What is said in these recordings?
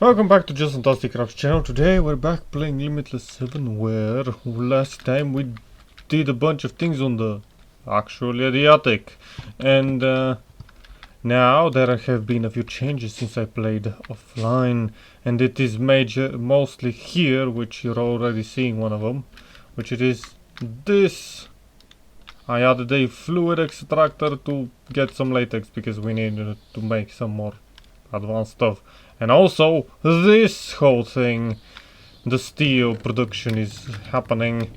Welcome back to Just Fantastic Crafts channel. Today we're back playing Limitless 7, where last time we did a bunch of things on the attic, and now there have been a few changes since I played offline, and it is mostly here, which you're already seeing one of them, which it is this. I added a fluid extractor to get some latex because we needed to make some more advanced stuff. And also this whole thing, the steel production is happening.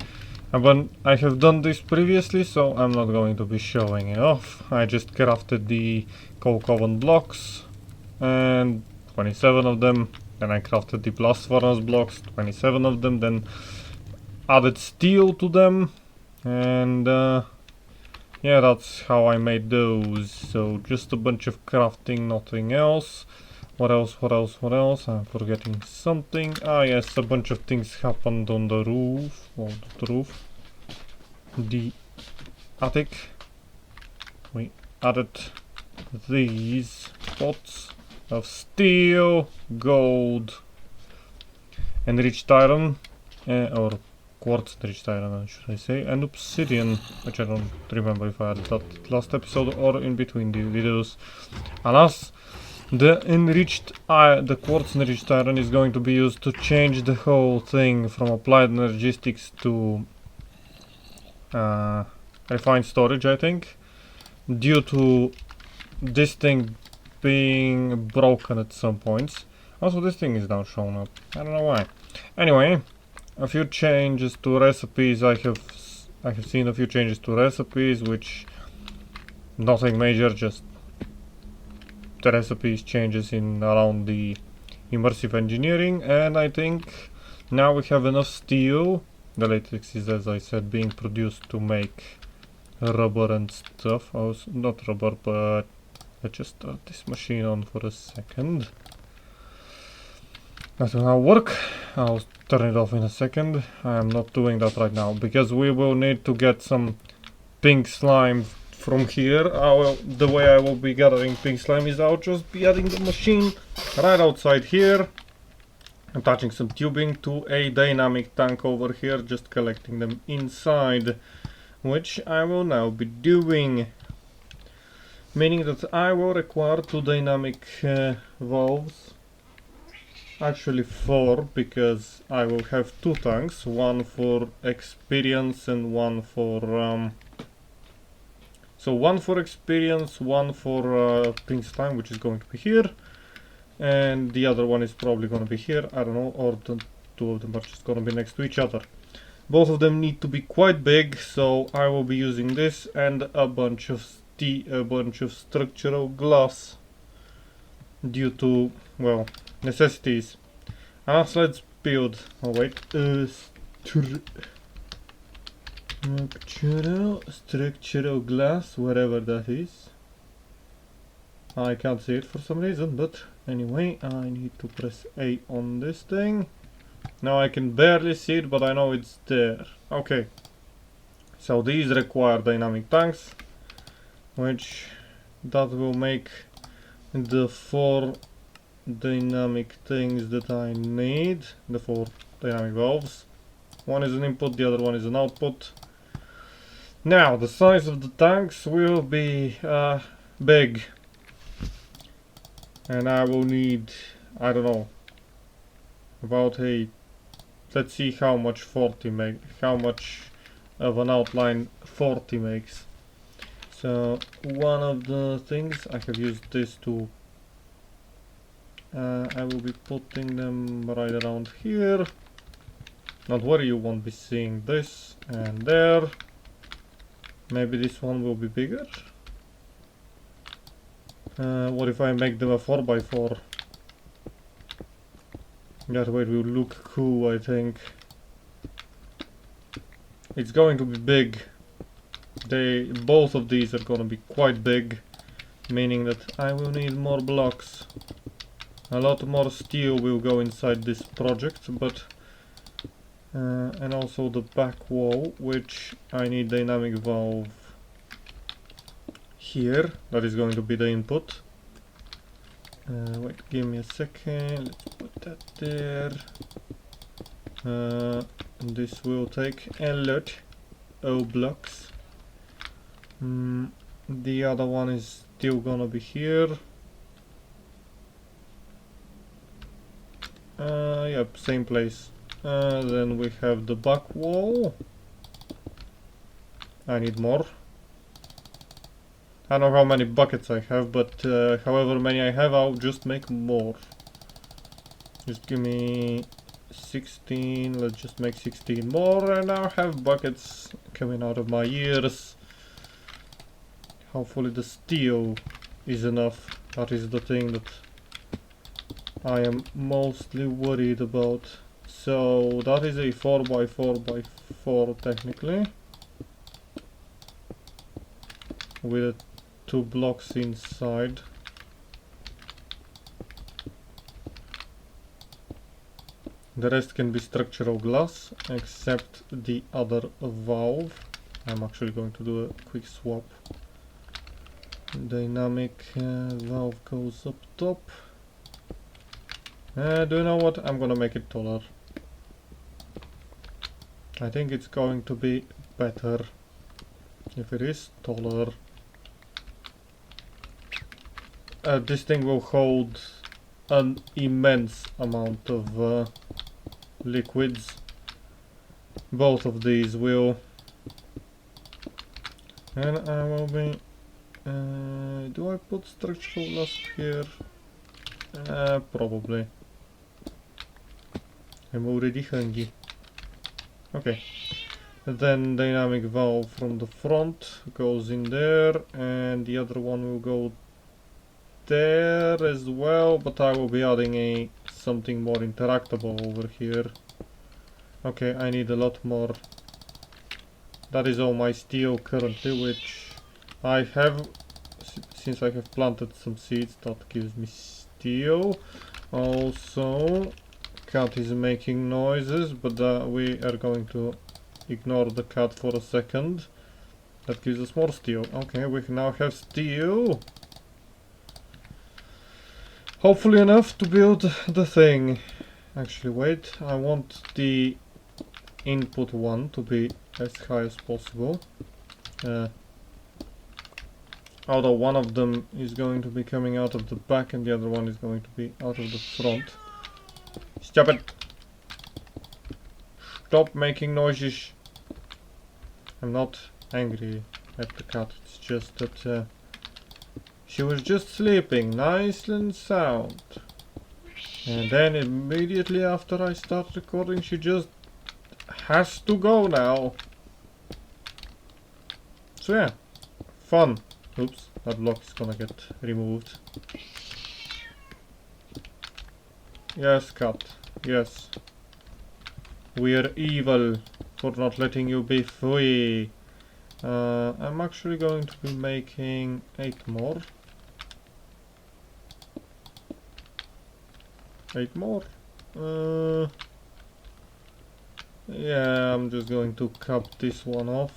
And I have done this previously, so I'm not going to be showing it off. I just crafted the coke oven blocks, and 27 of them. Then I crafted the blast furnace blocks, 27 of them. Then added steel to them, and yeah, that's how I made those. So just a bunch of crafting, nothing else. What else? I'm forgetting something. Ah yes, a bunch of things happened on the roof. Well, not the roof. The attic. We added these pots of steel, gold, enriched iron, or quartz enriched iron, should I say, and obsidian, which I don't remember if I added that last episode or in between the videos. Alas, the quartz enriched iron is going to be used to change the whole thing from applied energistics to refined storage, I think, due to this thing being broken at some points. Also, this thing is now showing up. I don't know why. Anyway, a few changes to recipes. I have seen a few changes to recipes, which nothing major, just the recipes changes in around the immersive engineering. And I think now we have enough steel. The latex is, as I said, being produced to make rubber and stuff. Not rubber, but let's just start this machine on for a second. That will now work. I'll turn it off in a second. I am not doing that right now because we will need to get some pink slime from here. The way I will be gathering pink slime is I'll just be adding the machine right outside here, attaching some tubing to a dynamic tank over here, just collecting them inside, which I will now be doing, meaning that I will require 2 dynamic valves, actually 4, because I will have 2 tanks, one for experience and one for so one for experience, one for pink slime, which is going to be here, and the other one is probably going to be here, I don't know, or the 2 of them are just going to be next to each other. Both of them need to be quite big, so I will be using this and a bunch of structural glass due to, well, necessities. Let's build. Oh wait, structural glass, whatever that is. I can't see it for some reason, but anyway, I need to press A on this thing. Now I can barely see it, but I know it's there. Okay, so these require dynamic tanks, which that will make the 4 dynamic things that I need, the 4 dynamic valves. One is an input, the other one is an output. Now the size of the tanks will be big, and I will need, I don't know, about a, let's see how much 40 make, how much of an outline 40 makes. So one of the things I have used this to I will be putting them right around here. Not worry, you won't be seeing this and there. Maybe this one will be bigger. What if I make them a 4x4? That way it will look cool, I think. It's going to be big. Both of these are going to be quite big, meaning that I will need more blocks. A lot more steel will go inside this project, but and also the back wall, which I need dynamic valve here. That is going to be the input. Wait, give me a second. Let's put that there. This will take a lot of blocks. The other one is still gonna be here. Yep, same place. Then we have the back wall. I need more. I don't know how many buckets I have, but however many I have, I'll just make more. Just give me 16, let's just make 16 more, and I'll have buckets coming out of my ears. Hopefully the steel is enough. That is the thing that I am mostly worried about. So that is a 4x4x4 technically, with 2 blocks inside. The rest can be structural glass, except the other valve. I'm actually going to do a quick swap. Dynamic valve goes up top. Do you know what? I'm gonna make it taller. I think it's going to be better if it is taller. This thing will hold an immense amount of liquids. Both of these will. And I will be... do I put structural glass here? Probably. I'm already hungry. Okay. Then dynamic valve from the front goes in there, and the other one will go there as well, but I will be adding something more interactable over here. Okay, I need a lot more. That is all my steel currently, which I have, since I have planted some seeds, that gives me steel. Also, cat is making noises, but we are going to ignore the cat for a second. That gives us more steel. Okay, we now have steel. Hopefully enough to build the thing. Actually, wait, I want the input one to be as high as possible. Although one of them is going to be coming out of the back and the other one is going to be out of the front. Stop it! Stop making noises! I'm not angry at the cat, it's just that she was just sleeping nice and sound. And then immediately after I start recording, she just has to go now. So yeah, fun. Oops, that block is gonna get removed. Yes, cat. Yes. We are evil for not letting you be free. I'm actually going to be making 8 more. 8 more. Yeah, I'm just going to cut this one off.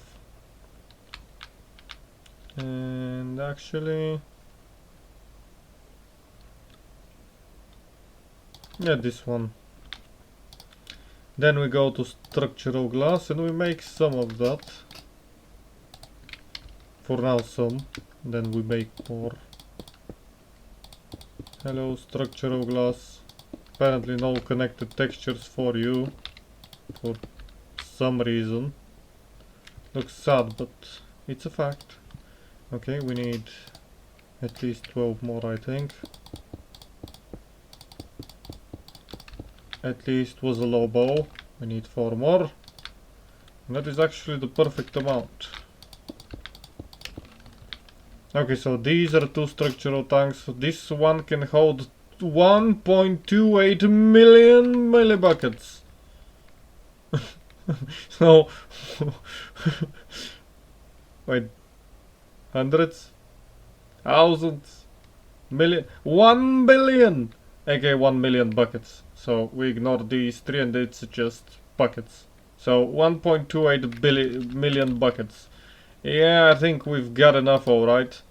And actually, yeah, this one. Then we go to structural glass and we make some of that. For now some, then we make more. Hello, structural glass. Apparently no connected textures for you. For some reason. Looks sad, but it's a fact. Okay, we need at least 12 more, I think. At least was a low bow. We need 4 more. And that is actually the perfect amount. Okay, so these are 2 structural tanks. This one can hold 1.28 million millibuckets. So, wait, hundreds, thousands, million, 1 billion, aka 1 million buckets. So we ignore these 3 and it's just buckets. So 1.28 million buckets. Yeah, I think we've got enough, alright.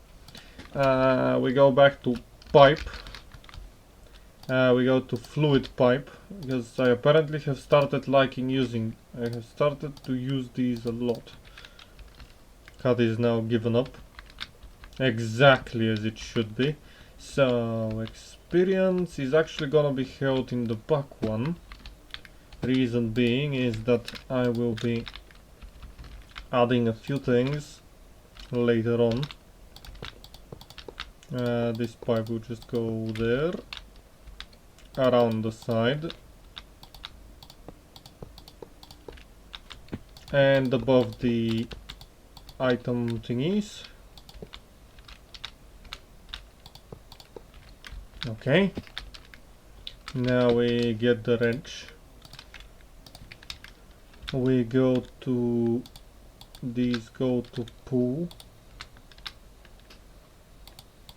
We go back to pipe. We go to fluid pipe, because I apparently have started liking using. I have started to use these a lot. Cut is now given up. Exactly as it should be. So experience is actually gonna be held in the back one. Reason being is that I will be adding a few things later on. This pipe will just go there, around the side, and above the item thingies. Okay, now we get the wrench. We go to these, go to pool,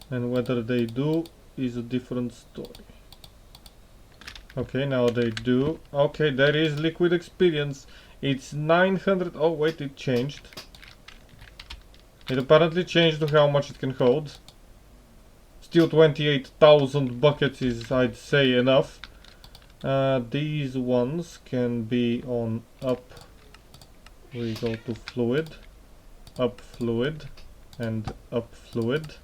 and whether they do is a different story. Okay, now they do. Okay, there is liquid experience. It's 900. Oh wait, it changed. It apparently changed to how much it can hold. Still 28,000 buckets is, I'd say, enough. These ones can be on up. We go to fluid, up fluid, and up fluid.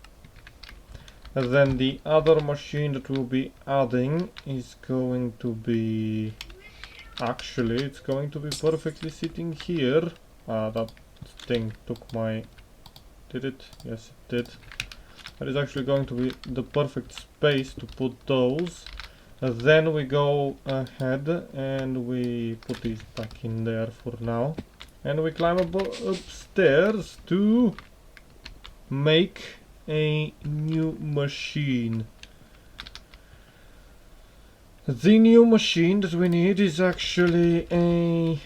And then the other machine that we'll be adding is going to be... Actually, it's going to be perfectly sitting here. That thing took my... Did it? Yes, it did. That is actually going to be the perfect space to put those. Then we go ahead and we put these back in there for now. And we climb upstairs to make a new machine. The new machine that we need is actually a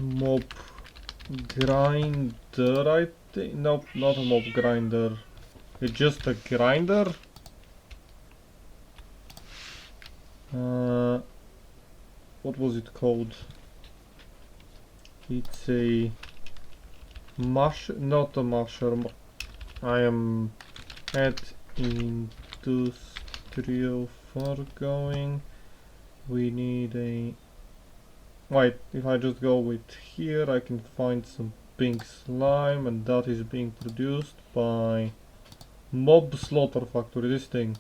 mob grinder, I think. Nope, not a mob grinder. It's just a grinder. What was it called? It's a mash, not a masher. I am at industrial foregoing. We need a... Wait, if I just go with here, I can find some pink slime, and that is being produced by Mob Slaughter Factory, this thing.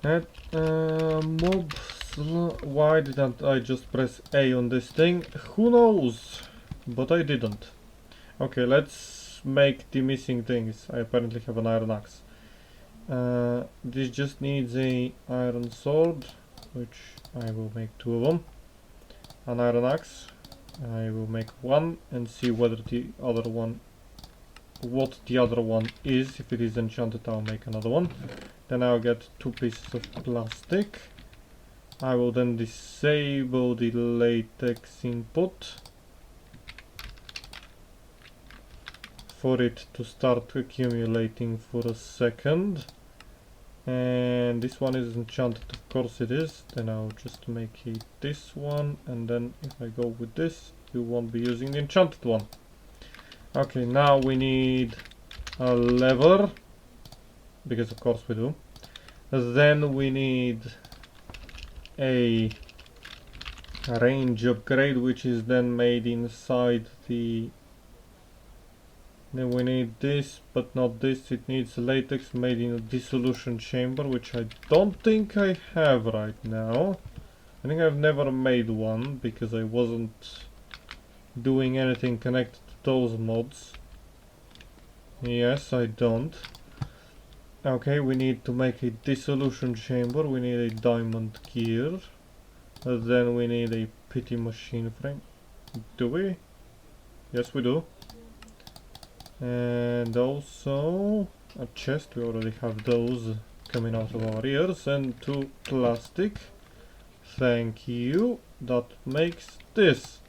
At why didn't I just press A on this thing? Who knows? But I didn't. Okay, let's make the missing things. I apparently have an iron axe. This just needs a iron sword, which I will make 2 of them. An iron axe, I will make 1 and see whether the other one, what the other one is. If it is enchanted, I'll make another one. Then I'll get 2 pieces of plastic. I will then disable the latex input for it to start accumulating for a second. And this one is enchanted, of course it is. Then I'll just make it this one, and then if I go with this, you won't be using the enchanted one. Okay, now we need a lever, because of course we do. Then we need a range upgrade, which is then made inside the... Then we need this, but not this. It needs latex made in a dissolution chamber, which I don't think I have right now. I think I've never made one, because I wasn't doing anything connected to those mods. Yes, I don't. Okay, we need to make a dissolution chamber. We need a diamond gear. Then we need a pity machine frame. Do we? Yes, we do. And also a chest. We already have those coming out of our ears. And 2 plastic. Thank you. That makes this.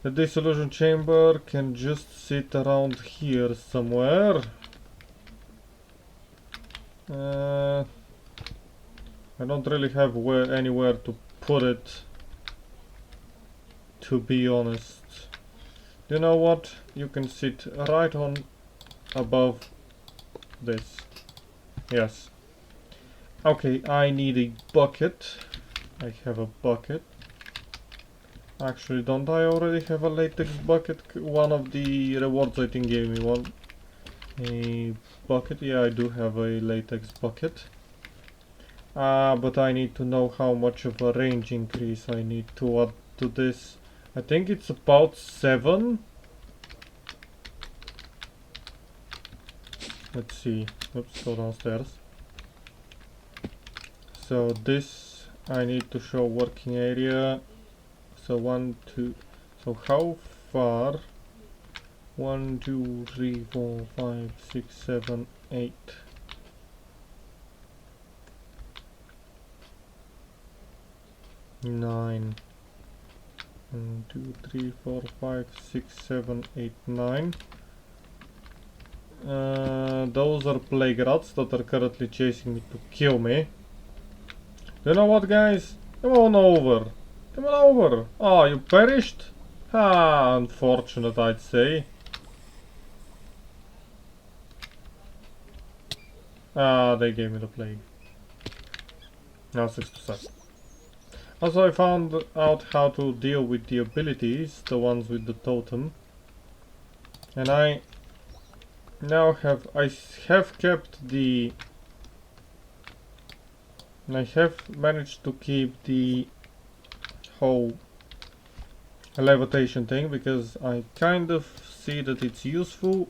The dissolution chamber can just sit around here somewhere. I don't really have anywhere to put it, to be honest. You know what? You can sit right on above this. Yes. Okay, I need a bucket. I have a bucket. Actually, don't I already have a latex bucket? One of the rewards I think gave me one. A bucket? Yeah, I do have a latex bucket. But I need to know how much of a range increase I need to add to this. I think it's about 7. Let's see. Oops, go downstairs. So this I need to show working area. So 1, 2. So how far? 1, 2, 3, 4, 5, 6, 7, 8. 9. 1, 2, 3, 4, 5, 6, 7, 8, 9. Those are plague rats that are currently chasing me to kill me. You know what, guys? Come on over. Come on over. Oh, you perished? Ah, unfortunate, I'd say. Ah, they gave me the plague. Now 6%. Also, I found out how to deal with the abilities, the ones with the totem. And I now have, I have kept the, I have managed to keep the whole levitation thing because I kind of see that it's useful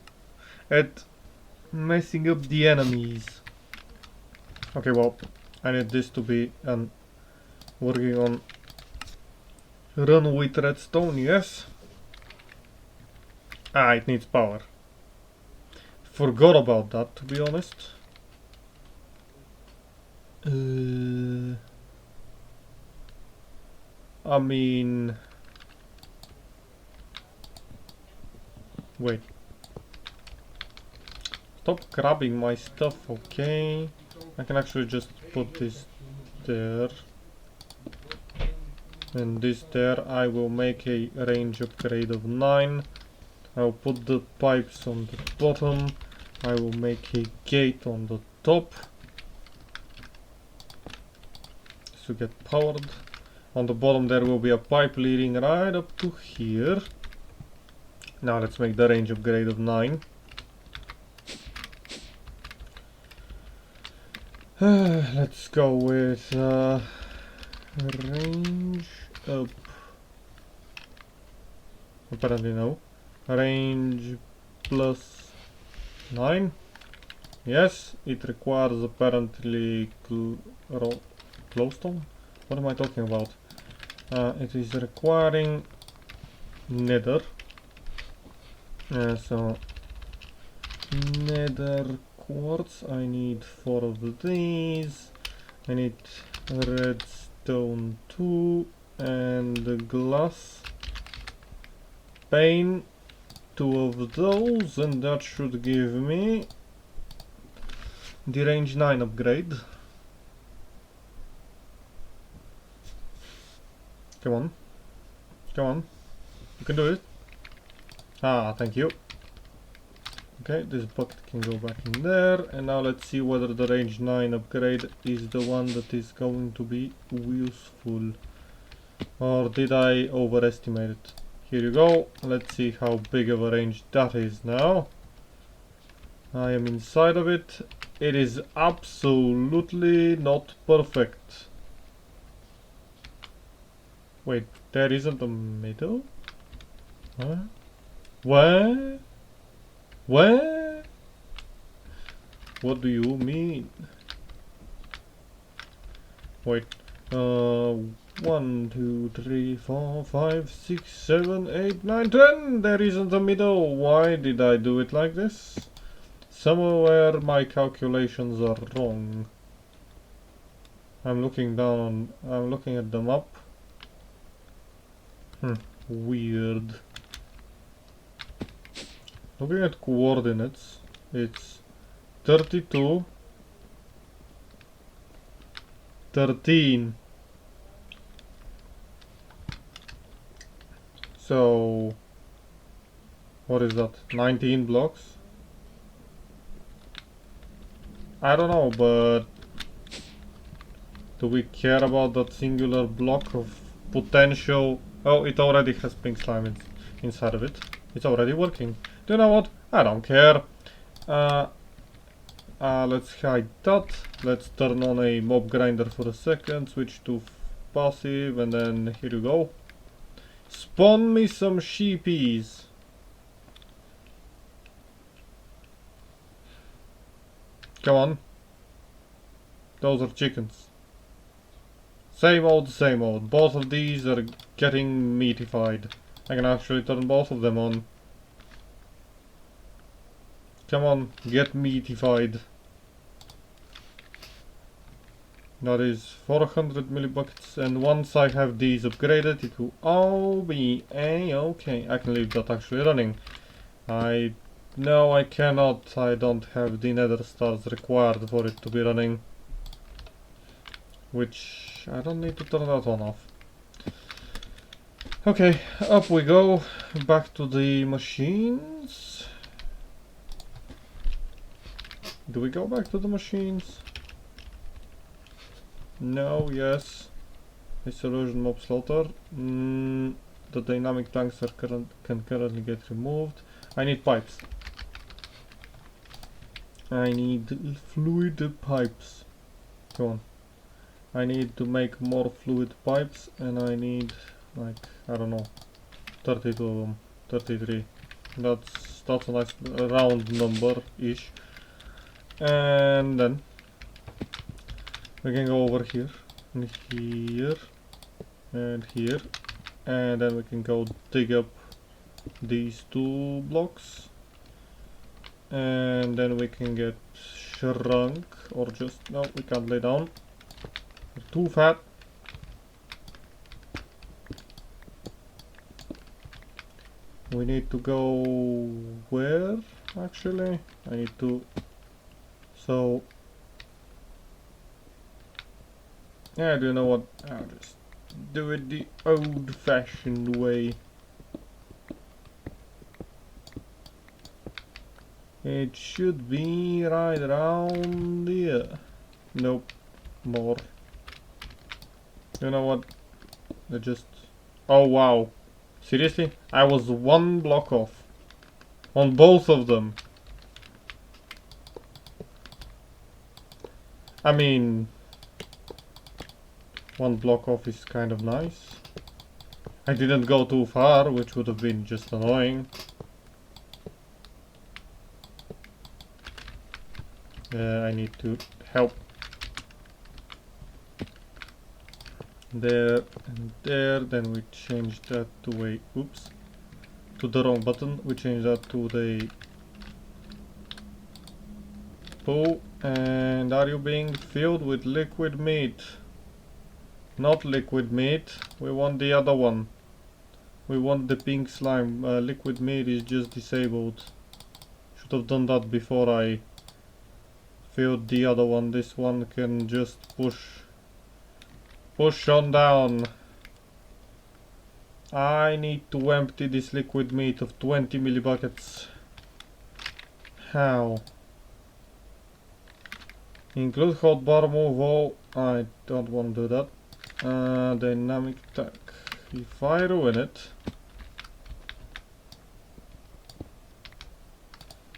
at messing up the enemies. Okay, well, I need this to be working on run with redstone, yes. Ah, it needs power. Forgot about that, to be honest. I mean... Wait. Stop grabbing my stuff, okay. I can actually just put this there. And this there. I will make a range upgrade of 9. I'll put the pipes on the bottom. I will make a gate on the top. To get powered. On the bottom there will be a pipe leading right up to here. Now let's make the range upgrade of 9. Let's go with range up. Apparently no. Range plus 9. Yes, it requires apparently glowstone. What am I talking about? It is requiring nether. So nether quartz. I need 4 of these. I need redstone 2 and glass pane. 2 of those, and that should give me the range 9 upgrade. Come on. Come on. You can do it. Ah, thank you. Okay, this bucket can go back in there. And now let's see whether the range 9 upgrade is the one that is going to be useful. Or did I overestimate it? Here you go. Let's see how big of a range that is now. I am inside of it. It is absolutely not perfect. Wait, there isn't a middle? Huh? Where? Where? What do you mean? Wait. 1, 2, 3, 4, 5, 6, 7, 8, 9, 10. There isn't a middle. Why did I do it like this? Somewhere my calculations are wrong. I'm looking at the map. Weird. Looking at coordinates, it's 32, 13. So, what is that? 19 blocks? I don't know, but do we care about that singular block of potential? Oh, it already has pink slime inside of it. It's already working. Do you know what? I don't care. Let's hide that. Let's turn on a mob grinder for a second. Switch to passive, and then here you go. Spawn me some sheepies. Come on. Those are chickens. Same old, same old. Both of these are getting meatified. I can actually turn both of them on. Come on, get meatified. That is 400 millibuckets, and once I have these upgraded, it will all be a-okay. I can leave that actually running. No, I cannot. I don't have the nether stars required for it to be running. Which I don't need to turn that on off. Okay, up we go. Back to the machines. Do we go back to the machines? No, yes. Isolation mob slaughter. The dynamic tanks are can currently get removed. I need pipes. I need fluid pipes. Come on. I need to make more fluid pipes, and I need, like, I don't know, 32 of them. 33. That's a nice round number-ish. And then we can go over here, and here, and here, and then we can go dig up these 2 blocks, and then we can get shrunk, or just, no, we can't lay down. We're too fat. We need to go where, actually? I need to, so, yeah, do you know what? I'll just do it the old-fashioned way. It should be right around here. Nope, more. You know what? I just, oh wow. Seriously? I was 1 block off. On both of them. I mean, 1 block off is kind of nice. I didn't go too far, which would have been just annoying. I need to help. There and there, then we change that to a, oops, to the wrong button. We change that to the pool. And are you being filled with liquid meat? Not liquid meat, we want the other one. We want the pink slime. Liquid meat is just disabled. Should have done that before I filled the other one. This one can just push on down. I need to empty this liquid meat of 20 millibuckets. How? Include hotbar move all. I don't want to do that. Dynamic tank. If I ruin it,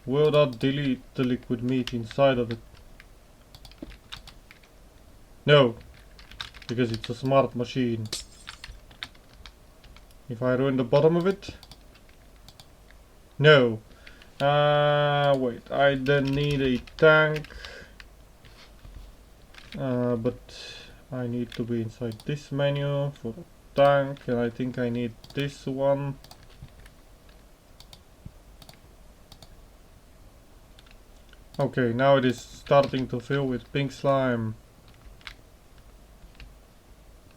will that delete the liquid meat inside of it? No, because it's a smart machine. If I ruin the bottom of it? No. Wait, I then need a tank. But I need to be inside this menu for a tank, and I think I need this one. Okay, now it is starting to fill with pink slime.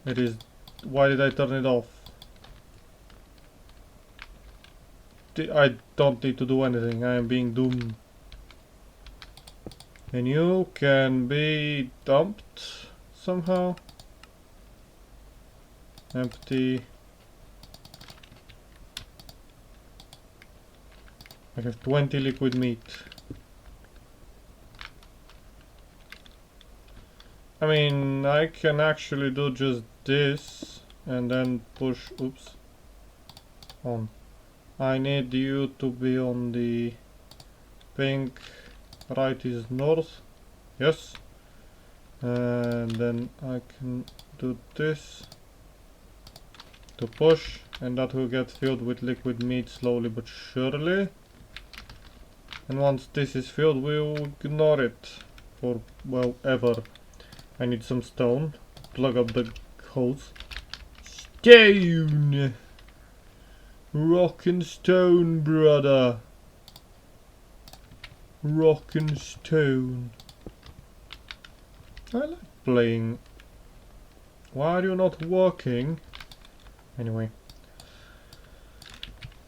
It is... Why did I turn it off? I don't need to do anything, I am being doomed. And you can be dumped somehow. Empty. I have 20 liquid meat. I mean, I can actually do just this and then push, oops, on. I need you to be on the pink, right is north, yes. And then I can do this to push, and that will get filled with liquid meat slowly but surely. And once this is filled, we'll ignore it for, well, ever. I need some stone. Plug up the holes. Stone! Rock and stone, brother. Rock and stone. I like playing. Why are you not working? Anyway.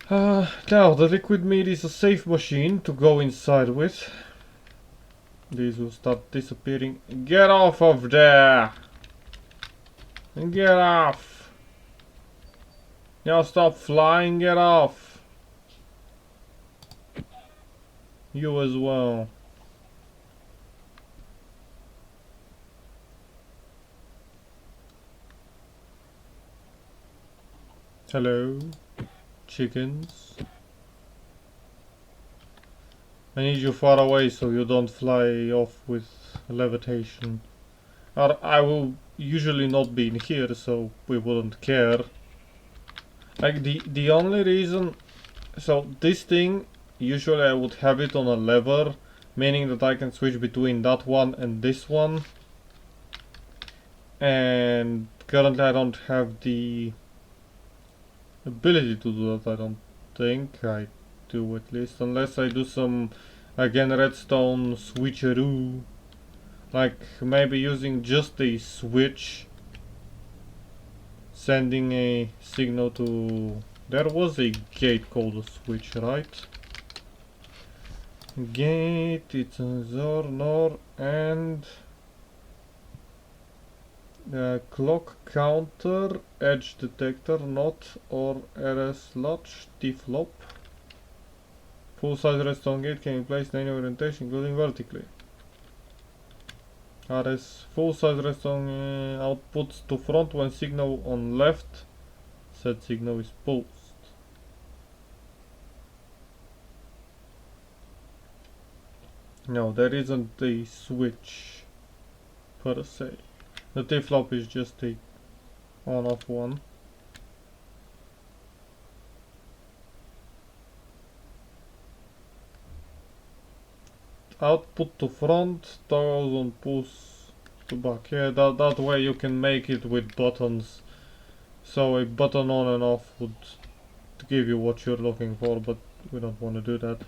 Now, the liquid meat is a safe machine to go inside with. These will start disappearing. Get off of there! Get off! Now stop flying, get off! You as well. Hello, chickens. I need you far away so you don't fly off with levitation. Or I will usually not be in here, so we wouldn't care. Like the only reason, so this thing, usually I would have it on a lever, meaning that I can switch between that one and this one. And currently I don't have the ability to do that, I don't think. I do at least, unless I do some, again, redstone switcheroo. Like maybe using just a switch, sending a signal to... There was a gate called a switch, right? Gate, it's a Zor, Nor, and... clock counter, edge detector, not, or RS latch, T-flop. Full size redstone gate can be placed in any orientation, including vertically. RS full size redstone outputs to front when signal on left. Said signal is pulsed. No, there isn't a switch per se. The T-flop is just a on-off one. Output to front, toggles on push to back. Yeah, that way you can make it with buttons. So a button on and off would give you what you're looking for, but we don't want to do that.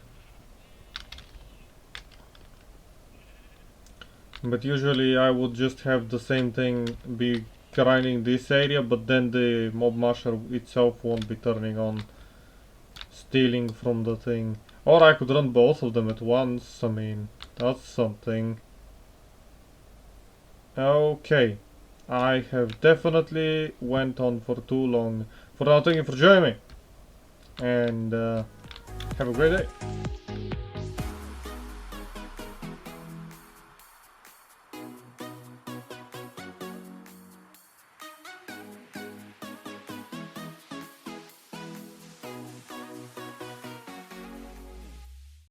But usually I would just have the same thing be grinding this area, but then the mob masher itself won't be turning on, stealing from the thing. Or I could run both of them at once, I mean, that's something. Okay, I have definitely went on for too long. For now, thank you for joining me, and have a great day.